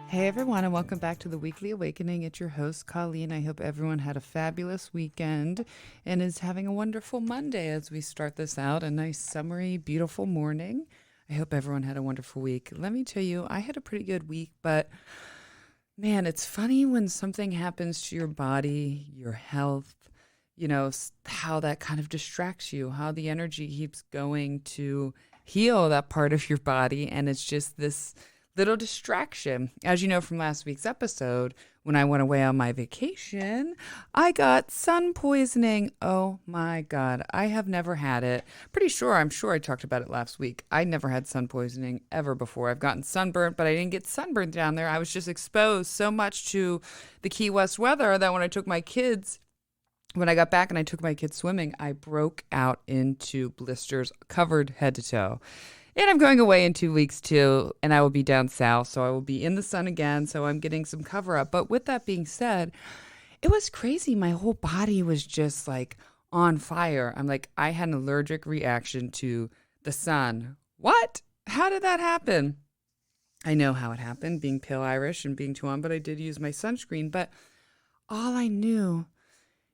Hey everyone, and welcome back to the Weekly Awakening. It's your host, Colleen. I hope everyone had a fabulous weekend and is having a wonderful Monday as we start this out. A nice, summery, beautiful morning. I hope everyone had a wonderful week. Let me tell you, I had a pretty good week, but man, it's funny when something happens to your body, your health, how that kind of distracts you, how the energy keeps going to heal that part of your body. And it's just this little distraction. As you know from last week's episode, when I went away on my vacation, I got sun poisoning. Oh my God. I have never had it. I'm sure I talked about it last week. I never had sun poisoning ever before. I've gotten sunburnt, but I didn't get sunburned down there. I was just exposed so much to the Key West weather that when I got back and I took my kids swimming, I broke out into blisters covered head to toe. And I'm going away in 2 weeks too, and I will be down south, so I will be in the sun again, so I'm getting some cover up. But with that being said, it was crazy. My whole body was just like on fire. I had an allergic reaction to the sun. What? How did that happen? I know how it happened, being pale Irish and being too on, but I did use my sunscreen. But all I knew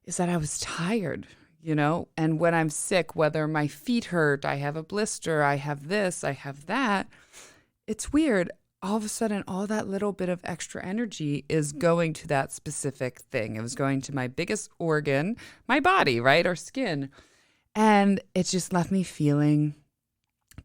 is that I was tired. And when I'm sick, whether my feet hurt, I have a blister, I have this, I have that, it's weird. All of a sudden, all that little bit of extra energy is going to that specific thing. It was going to my biggest organ, my body, right? Or skin. And it just left me feeling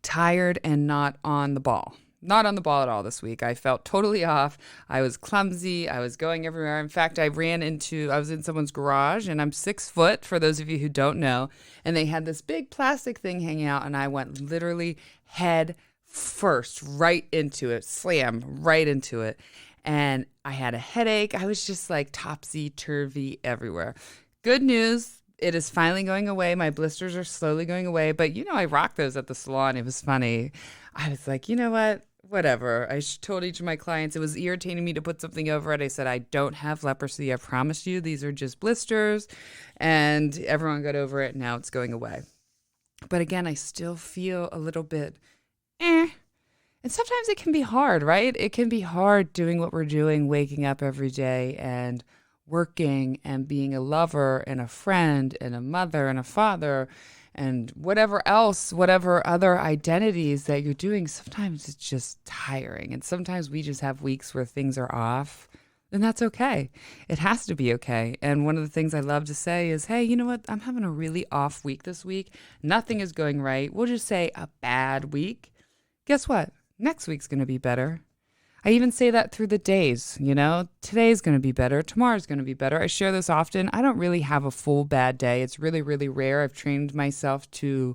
tired and not on the ball. Not on the ball at all this week. I felt totally off. I was clumsy. I was going everywhere. In fact, I was in someone's garage, and I'm 6 foot, for those of you who don't know, and they had this big plastic thing hanging out, and I went literally head first right into it, slam right into it. And I had a headache. I was just like topsy-turvy everywhere. Good news. It is finally going away. My blisters are slowly going away, but I rocked those at the salon. It was funny. I was like, you know what? Whatever. I told each of my clients it was irritating me to put something over it. I said, I don't have leprosy. I promise you. These are just blisters. And everyone got over it. Now it's going away. But again, I still feel a little bit And sometimes it can be hard, right? It can be hard doing what we're doing, waking up every day and working and being a lover and a friend and a mother and a father and whatever other identities that you're doing. Sometimes it's just tiring. And sometimes we just have weeks where things are off, and that's okay. It has to be okay. And one of the things I love to say is, hey, you know what? I'm having a really off week this week. Nothing is going right. We'll just say a bad week. Guess what? Next week's going to be better. I even say that through the days, today's going to be better. Tomorrow's going to be better. I share this often. I don't really have a full bad day. It's really, really rare. I've trained myself to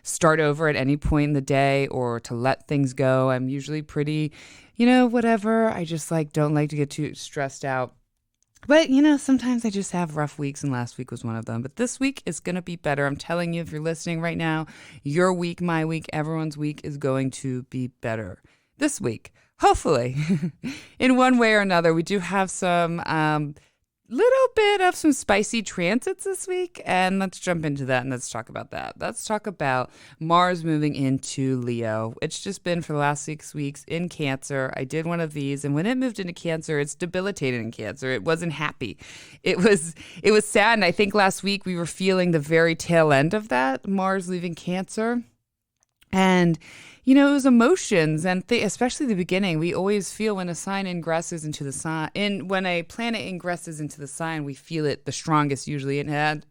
start over at any point in the day or to let things go. I'm usually pretty, whatever. I just don't like to get too stressed out. But, sometimes I just have rough weeks, and last week was one of them. But this week is going to be better. I'm telling you, if you're listening right now, your week, my week, everyone's week is going to be better this week. Hopefully, in one way or another. We do have some little bit of some spicy transits this week, and let's jump into that and let's talk about that. Let's talk about Mars moving into Leo. It's just been for the last 6 weeks in Cancer. I did one of these, and when it moved into Cancer, it's debilitated in Cancer. It wasn't happy. It was sad, and I think last week we were feeling the very tail end of that, Mars leaving Cancer. And, it was emotions and especially the beginning. We always feel when a sign ingresses into the sign, when a planet ingresses into the sign, we feel it the strongest usually. And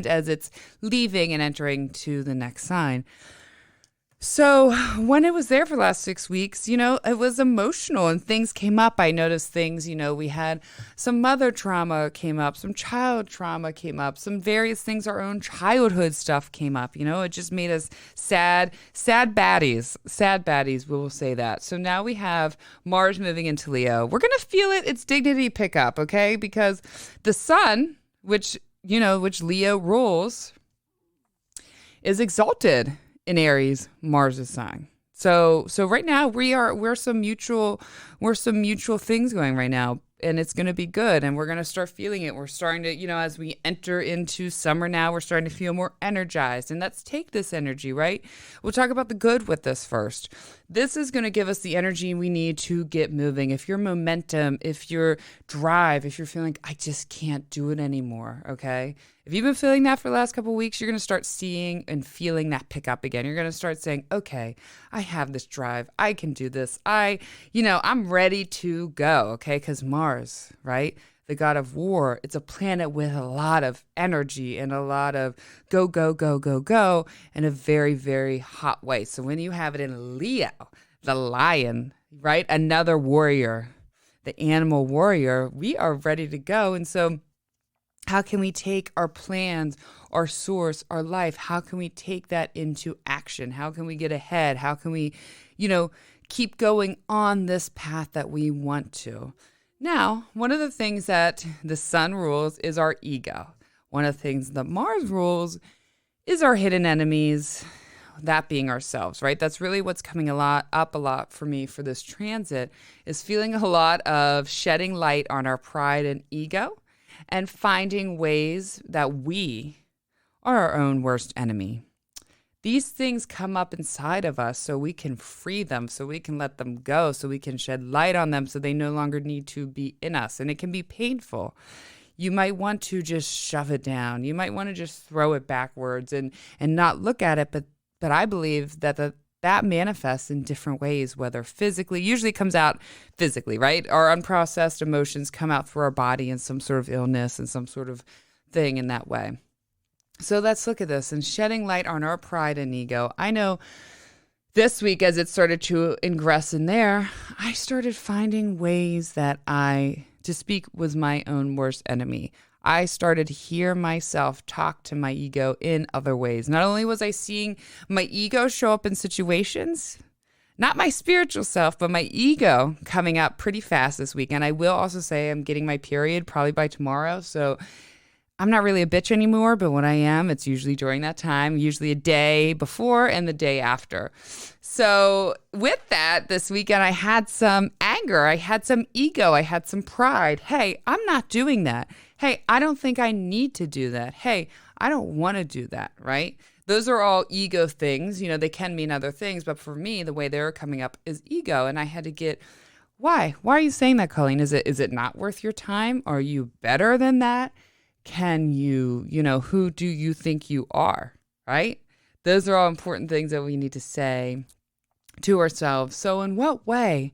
as it's leaving and entering to the next sign. So when it was there for the last 6 weeks, it was emotional and things came up. I noticed things, we had some mother trauma came up, some child trauma came up, some various things, our own childhood stuff came up. It just made us sad baddies, we will say that. So now we have Mars moving into Leo. We're going to feel its dignity pick up, okay? Because the sun, which Leo rules, is exalted in Aries, Mars' sign. So right now we're some mutual things going right now. and it's going to be good, and we're going to start feeling it. We're starting to, as we enter into summer now, we're starting to feel more energized, and let's take this energy, right? We'll talk about the good with this first. This is going to give us the energy we need to get moving. If your momentum, if your drive, if you're feeling, I just can't do it anymore, okay? If you've been feeling that for the last couple of weeks, you're going to start seeing and feeling that pick up again. You're going to start saying, okay, I have this drive. I can do this. I'm ready to go, okay? Because Mars, right? The god of war, it's a planet with a lot of energy and a lot of go, go, go, go, go in a very, very hot way. So when you have it in Leo, the lion, right? Another warrior, the animal warrior, we are ready to go. And so how can we take our plans, our source, our life? How can we take that into action? How can we get ahead? How can we, keep going on this path that we want to? Now, one of the things that the sun rules is our ego. One of the things that Mars rules is our hidden enemies, that being ourselves, right? That's really what's coming up a lot for me for this transit, is feeling a lot of shedding light on our pride and ego, and finding ways that we are our own worst enemy. These things come up inside of us so we can free them, so we can let them go, so we can shed light on them so they no longer need to be in us. And it can be painful. You might want to just shove it down. You might want to just throw it backwards and not look at it. But I believe that that manifests in different ways, whether physically, usually comes out physically, right? Our unprocessed emotions come out through our body in some sort of illness and some sort of thing in that way. So let's look at this and shedding light on our pride and ego. I know this week, as it started to ingress in there, I started finding ways that to speak was my own worst enemy. I started to hear myself talk to my ego in other ways. Not only was I seeing my ego show up in situations, not my spiritual self, but my ego coming up pretty fast this week. And I will also say I'm getting my period probably by tomorrow. So I'm not really a bitch anymore, but when I am, it's usually during that time, usually a day before and the day after. So with that, this weekend, I had some anger. I had some ego. I had some pride. Hey, I'm not doing that. Hey, I don't think I need to do that. Hey, I don't want to do that, right? Those are all ego things. They can mean other things, but for me, the way they're coming up is ego. And I had to get, why? Why are you saying that, Colleen? Is it not worth your time? Are you better than that? Can you, who do you think you are, right? Those are all important things that we need to say to ourselves. So in what way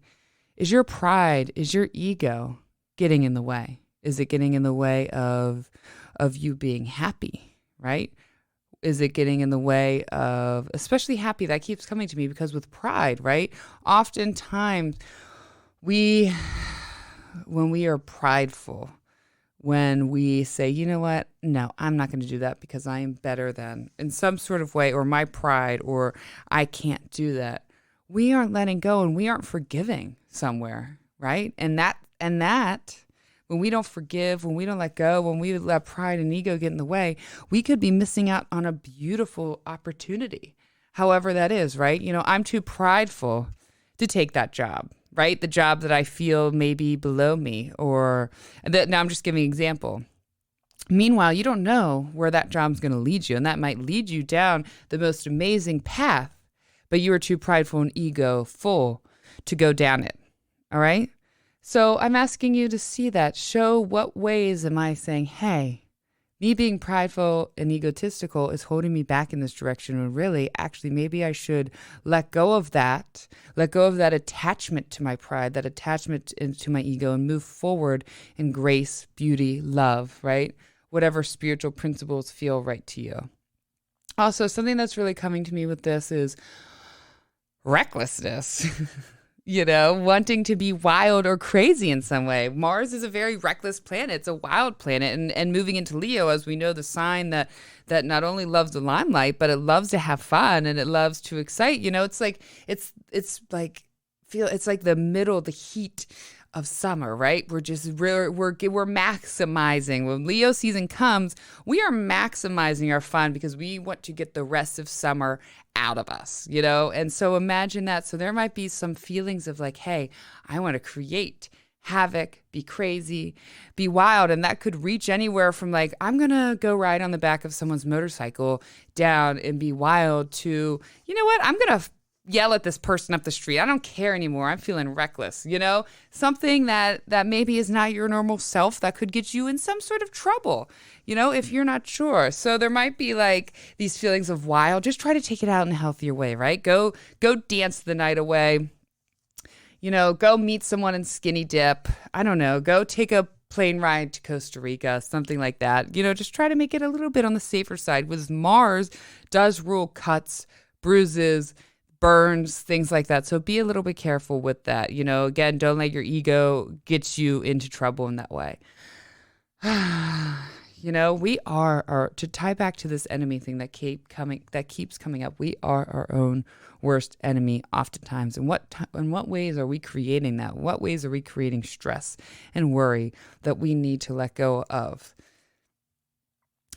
is your pride, is your ego getting in the way? Is it getting in the way of you being happy, right? Is it getting in the way of, especially happy? That keeps coming to me because with pride, right? Oftentimes when we are prideful, when we say, you know what, no, I'm not going to do that because I am better than, in some sort of way, or my pride, or I can't do that, we aren't letting go and we aren't forgiving somewhere, right? And that, when we don't forgive, when we don't let go, when we let pride and ego get in the way, we could be missing out on a beautiful opportunity, however that is, right? I'm too prideful to take that job, right? The job that I feel may be below me, or that. Now I'm just giving an example. Meanwhile, you don't know where that job's going to lead you, and that might lead you down the most amazing path, but you are too prideful and ego full to go down it. All right? So I'm asking you to see that. Show what ways am I saying, hey, me being prideful and egotistical is holding me back in this direction. And really, actually, maybe I should let go of that attachment to my pride, that attachment to my ego, and move forward in grace, beauty, love, right? Whatever spiritual principles feel right to you. Also, something that's really coming to me with this is recklessness. Wanting to be wild or crazy in some way. Mars is a very reckless planet. It's a wild planet. And moving into Leo, as we know, the sign that not only loves the limelight, but it loves to have fun and it loves to excite. It's like the heat of summer, right? We're maximizing. When Leo season comes, we are maximizing our fun because we want to get the rest of summer out of us, And so imagine that. So there might be some feelings of like, hey, I want to create. havoc, be crazy, be wild. And that could reach anywhere from like, I'm going to go ride on the back of someone's motorcycle down and be wild to, you know what, I'm going to yell at this person up the street. I don't care anymore. I'm feeling reckless, something that maybe is not your normal self that could get you in some sort of trouble, if you're not sure. So there might be like these feelings of wild. Just try to take it out in a healthier way, right? Go dance the night away. Go meet someone in Skinny Dip. I don't know. Go take a plane ride to Costa Rica, something like that. Just try to make it a little bit on the safer side, because Mars does rule cuts, bruises, burns, things like that. So be a little bit careful with that. Again, don't let your ego get you into trouble in that way. We are to tie back to this enemy thing that keeps coming up. We are our own worst enemy oftentimes. And what ways are we creating that? What ways are we creating stress and worry that we need to let go of?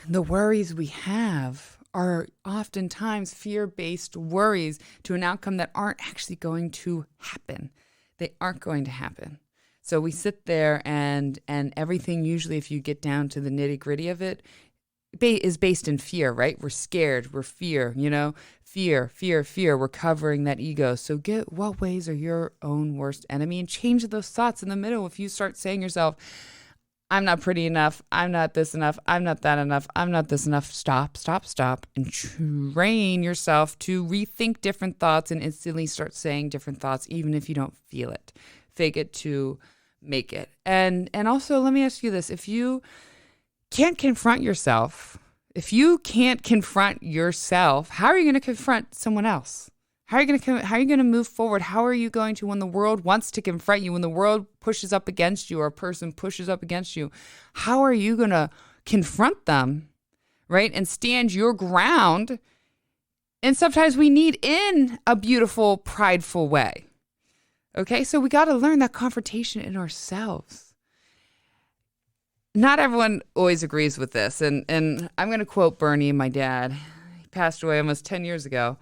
The worries we have are oftentimes fear-based worries to an outcome that aren't actually going to happen. They aren't going to happen. So we sit there and everything, usually if you get down to the nitty-gritty of it, is based in fear, right? We're scared, we're fear, fear. We're covering that ego. So get what ways are your own worst enemy, and change those thoughts in the middle. If you start saying yourself, I'm not pretty enough, I'm not this enough, I'm not that enough, I'm not this enough, stop, and train yourself to rethink different thoughts and instantly start saying different thoughts, even if you don't feel it. Fake it to make it. And also, let me ask you this. If you can't confront yourself, how are you going to confront someone else? How are you going to move forward? How are you going to, when the world wants to confront you, when the world pushes up against you or a person pushes up against you, how are you going to confront them, right? And stand your ground. And sometimes we need in a beautiful, prideful way. Okay, so we got to learn that confrontation in ourselves. Not everyone always agrees with this. And I'm going to quote Bernie, my dad. He passed away almost 10 years ago.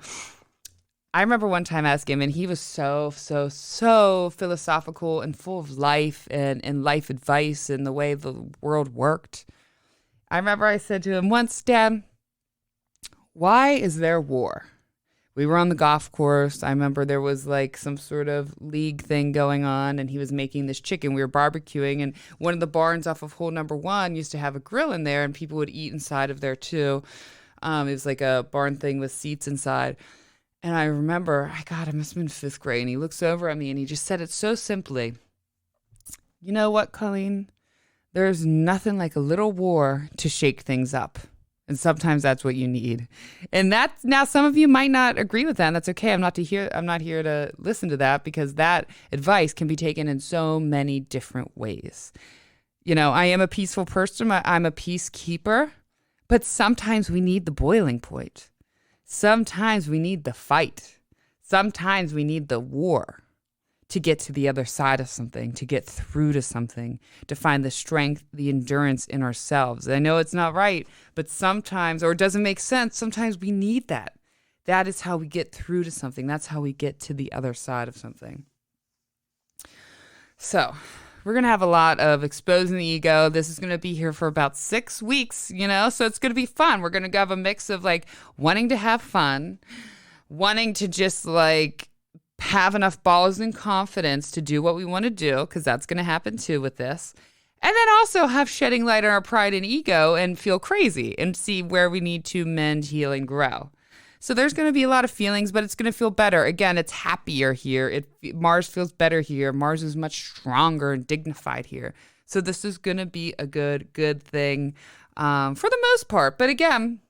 I remember one time asking him, and he was so philosophical and full of life and life advice and the way the world worked. I remember I said to him once, Dad, why is there war? We were on the golf course. I remember there was like some sort of league thing going on, and he was making this chicken. We were barbecuing, and one of the barns off of hole number 1 used to have a grill in there, and people would eat inside of there too. It was like a barn thing with seats inside. And I remember, I must have been 5th grade, and he looks over at me and he just said it so simply. You know what, Colleen? There's nothing like a little war to shake things up. And sometimes that's what you need. And that's, now some of you might not agree with that, and that's okay. I'm not here to listen to that, because that advice can be taken in so many different ways. I am a peaceful person. I'm a peacekeeper, but sometimes we need the boiling point. Sometimes we need the fight. Sometimes we need the war to get to the other side of something, to get through to something, to find the strength, the endurance in ourselves. I know it's not right, but sometimes, or it doesn't make sense, sometimes we need that. That is how we get through to something. That's how we get to the other side of something. So we're going to have a lot of exposing the ego. This is going to be here for about 6 weeks, so it's going to be fun. We're going to have a mix of like wanting to have fun, wanting to just like have enough balls and confidence to do what we want to do, because that's going to happen too with this. And then also have shedding light on our pride and ego and feel crazy and see where we need to mend, heal, and grow. So there's going to be a lot of feelings, but it's going to feel better. Again, it's happier here. Mars feels better here. Mars is much stronger and dignified here. So this is going to be a good thing for the most part. But again,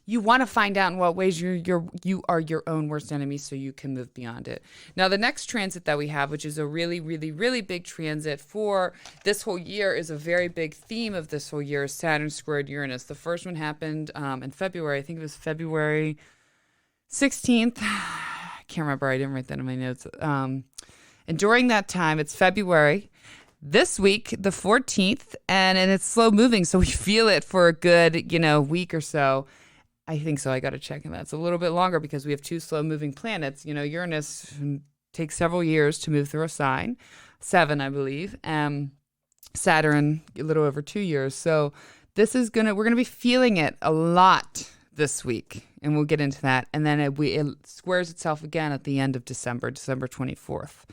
you want to find out in what ways you are your own worst enemy so you can move beyond it. Now, the next transit that we have, which is a really, really, really big transit for this whole year, is a very big theme of this whole year, is Saturn Squared Uranus. The first one happened in February. I think it was February 16th. I can't remember. I didn't write that in my notes. And during that time, it's February. This week, the 14th, and it's slow moving, so we feel it for a good, week or so. I think so. I got to check on that. It's a little bit longer because we have 2 slow-moving planets. Uranus takes several years to move through a sign, 7, I believe. Saturn, a little over 2 years. So we're going to be feeling it a lot this week, and we'll get into that. And then it squares itself again at the end of December 24th.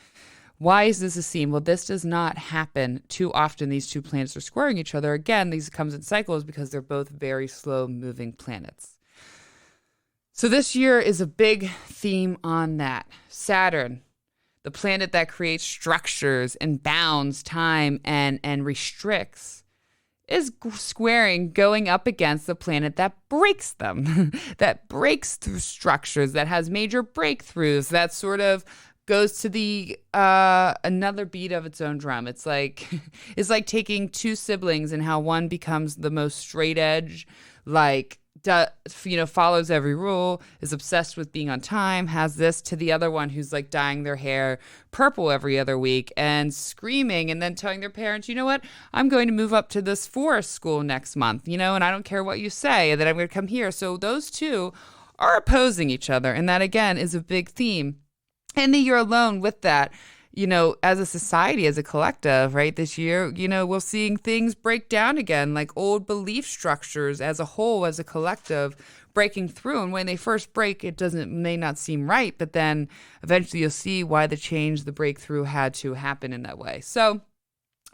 Why is this a theme? Well, this does not happen too often. These two planets are squaring each other. Again, these comes in cycles because they're both very slow moving planets. So this year is a big theme on that. Saturn, the planet that creates structures and bounds time and restricts, is squaring, going up against the planet that breaks them, that breaks through structures, that has major breakthroughs, that sort of goes to the another beat of its own drum. It's like taking two siblings and how one becomes the most straight edge, follows every rule, is obsessed with being on time, has this, to the other one who's like dyeing their hair purple every other week and screaming and then telling their parents, you know what, I'm going to move up to this forest school next month, and I don't care what you say, and then I'm going to come here. So those two are opposing each other. And that, again, is a big theme. And that you're alone with that, as a society, as a collective, right? This year, we're seeing things break down again, like old belief structures as a whole, as a collective, breaking through. And when they first break, may not seem right, but then eventually you'll see why the breakthrough had to happen in that way. So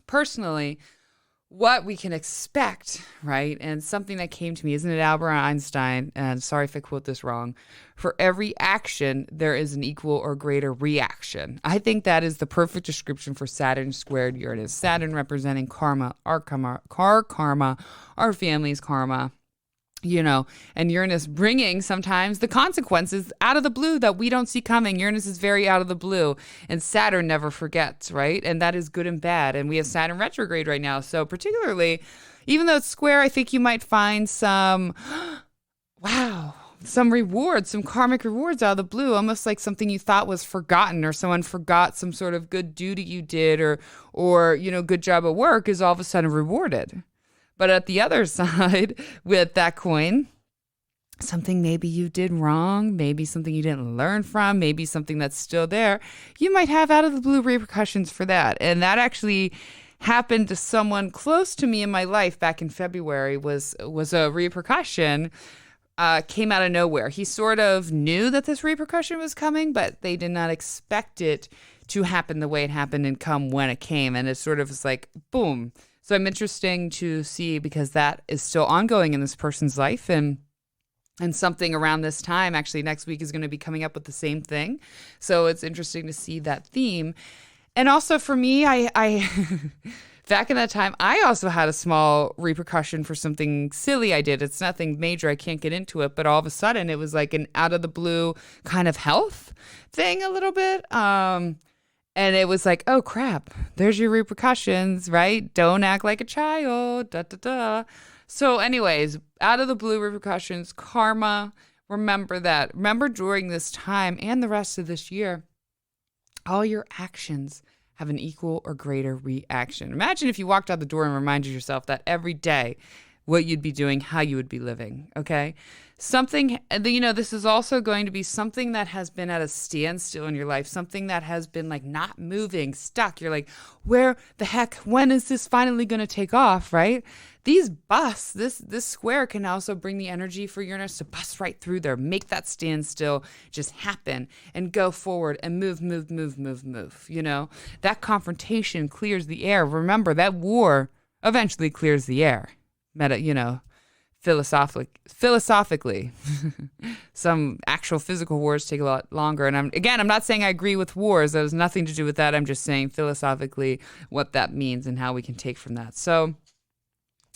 personally, what we can expect, right? And something that came to me, isn't it Albert Einstein? And sorry if I quote this wrong. For every action, there is an equal or greater reaction. I think that is the perfect description for Saturn squared Uranus. Saturn representing karma, our karma, our family's karma. And Uranus bringing sometimes the consequences out of the blue that we don't see coming. Uranus is very out of the blue, and Saturn never forgets, right? And that is good and bad. And we have Saturn retrograde right now. So particularly, even though it's square, I think you might find some rewards, some karmic rewards out of the blue, almost like something you thought was forgotten, or someone forgot some sort of good duty you did, or good job at work is all of a sudden rewarded. But at the other side, with that coin, something maybe you did wrong, maybe something you didn't learn from, maybe something that's still there, you might have out of the blue repercussions for that. And that actually happened to someone close to me in my life back in February, was a repercussion, came out of nowhere. He sort of knew that this repercussion was coming, but they did not expect it to happen the way it happened and come when it came. And it sort of was like, boom. So I'm interesting to see, because that is still ongoing in this person's life, and something around this time, actually next week, is going to be coming up with the same thing. So it's interesting to see that theme. And also for me, I back in that time, I also had a small repercussion for something silly I did. It's nothing major. I can't get into it. But all of a sudden, it was like an out of the blue kind of health thing a little bit. And it was like, oh, crap, there's your repercussions, right? Don't act like a child, da, da, da. So anyways, out of the blue repercussions, karma, remember that. Remember during this time and the rest of this year, all your actions have an equal or greater reaction. Imagine if you walked out the door and reminded yourself that every day, what you'd be doing, how you would be living, okay? Something, this is also going to be something that has been at a standstill in your life, something that has been like not moving, stuck. You're like, where the heck, when is this finally going to take off, right? These busts, this square can also bring the energy for Uranus to bust right through there, make that standstill just happen and go forward and move. That confrontation clears the air. Remember, that war eventually clears the air. Philosophically. Some actual physical wars take a lot longer. And I'm not saying I agree with wars. That has nothing to do with that. I'm just saying philosophically what that means and how we can take from that. So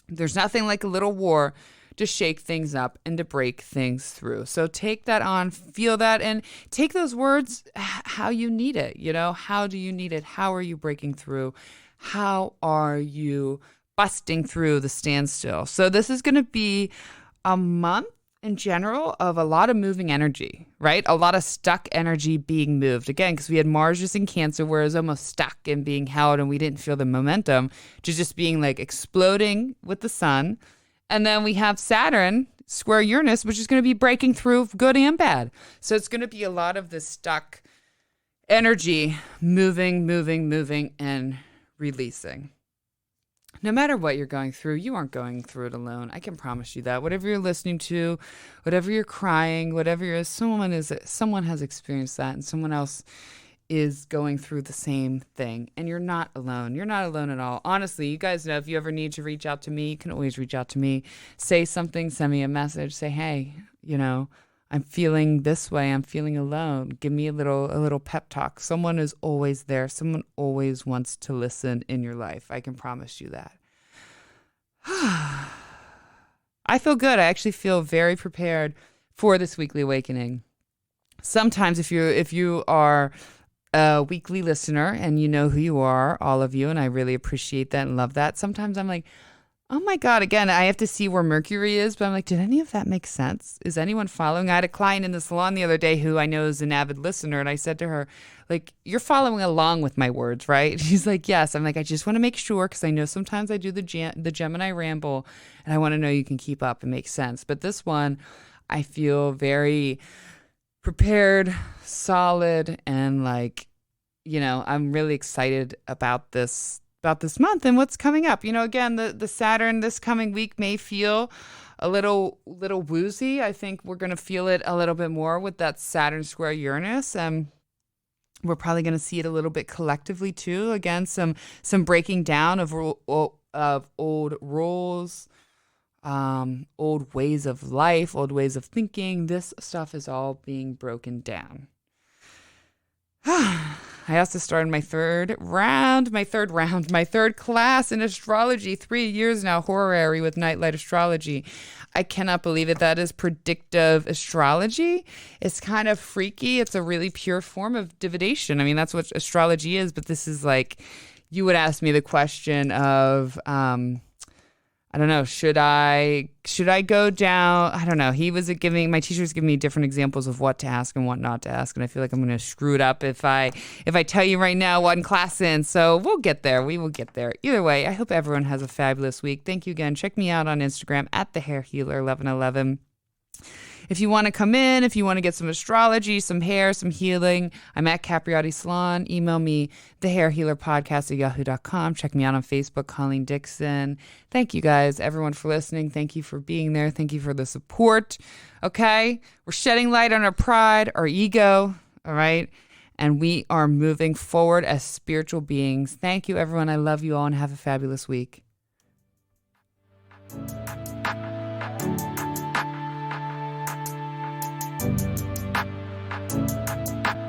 there's nothing like a little war to shake things up and to break things through. So take that on, feel that, and take those words how you need it. How do you need it? How are you breaking through? How are you busting through the standstill? So this is going to be a month in general of a lot of moving energy, right? A lot of stuck energy being moved. Again, because we had Mars just in Cancer, where it was almost stuck and being held and we didn't feel the momentum, to just being like exploding with the sun. And then we have Saturn square Uranus, which is going to be breaking through good and bad. So it's going to be a lot of this stuck energy moving, and releasing. No matter what you're going through, you aren't going through it alone. I can promise you that. Whatever you're listening to, whatever you're crying, whatever you're, someone has experienced that, and someone else is going through the same thing. And you're not alone. You're not alone at all. Honestly, you guys know if you ever need to reach out to me, you can always reach out to me. Say something, send me a message, say, hey, I'm feeling this way. I'm feeling alone. Give me a little pep talk. Someone is always there. Someone always wants to listen in your life. I can promise you that. I feel good. I actually feel very prepared for this weekly awakening. Sometimes if you are a weekly listener and you know who you are, all of you, and I really appreciate that and love that. Sometimes I'm like, oh my God, again, I have to see where Mercury is, but I'm like, did any of that make sense? Is anyone following? I had a client in the salon the other day who I know is an avid listener, and I said to her, like, you're following along with my words, right? She's like, yes. I'm like, I just want to make sure, because I know sometimes I do the Gemini ramble, and I want to know you can keep up and make sense. But this one, I feel very prepared, solid, and like, I'm really excited about this month and what's coming up. Again, the Saturn this coming week may feel a little woozy. I think we're going to feel it a little bit more with that Saturn Square Uranus. And we're probably going to see it a little bit collectively too. Again, some breaking down of old rules, old ways of life, old ways of thinking. This stuff is all being broken down. I also started my third class in astrology. 3 years now, horary with Nightlight Astrology. I cannot believe it. That is predictive astrology. It's kind of freaky. It's a really pure form of divination. I mean, that's what astrology is, but this is like, you would ask me the question of, I don't know, should I go down? I don't know. My teacher was giving me different examples of what to ask and what not to ask. And I feel like I'm going to screw it up if I tell you right now one class in. So we'll get there. We will get there. Either way, I hope everyone has a fabulous week. Thank you again. Check me out on Instagram at the Hair Healer 1111. If you want to come in, if you want to get some astrology, some hair, some healing, I'm at Capriati Salon. Email me, thehairhealerpodcast@yahoo.com. Check me out on Facebook, Colleen Dixon. Thank you guys, everyone, for listening. Thank you for being there. Thank you for the support. Okay? We're shedding light on our pride, our ego. All right? And we are moving forward as spiritual beings. Thank you, everyone. I love you all and have a fabulous week.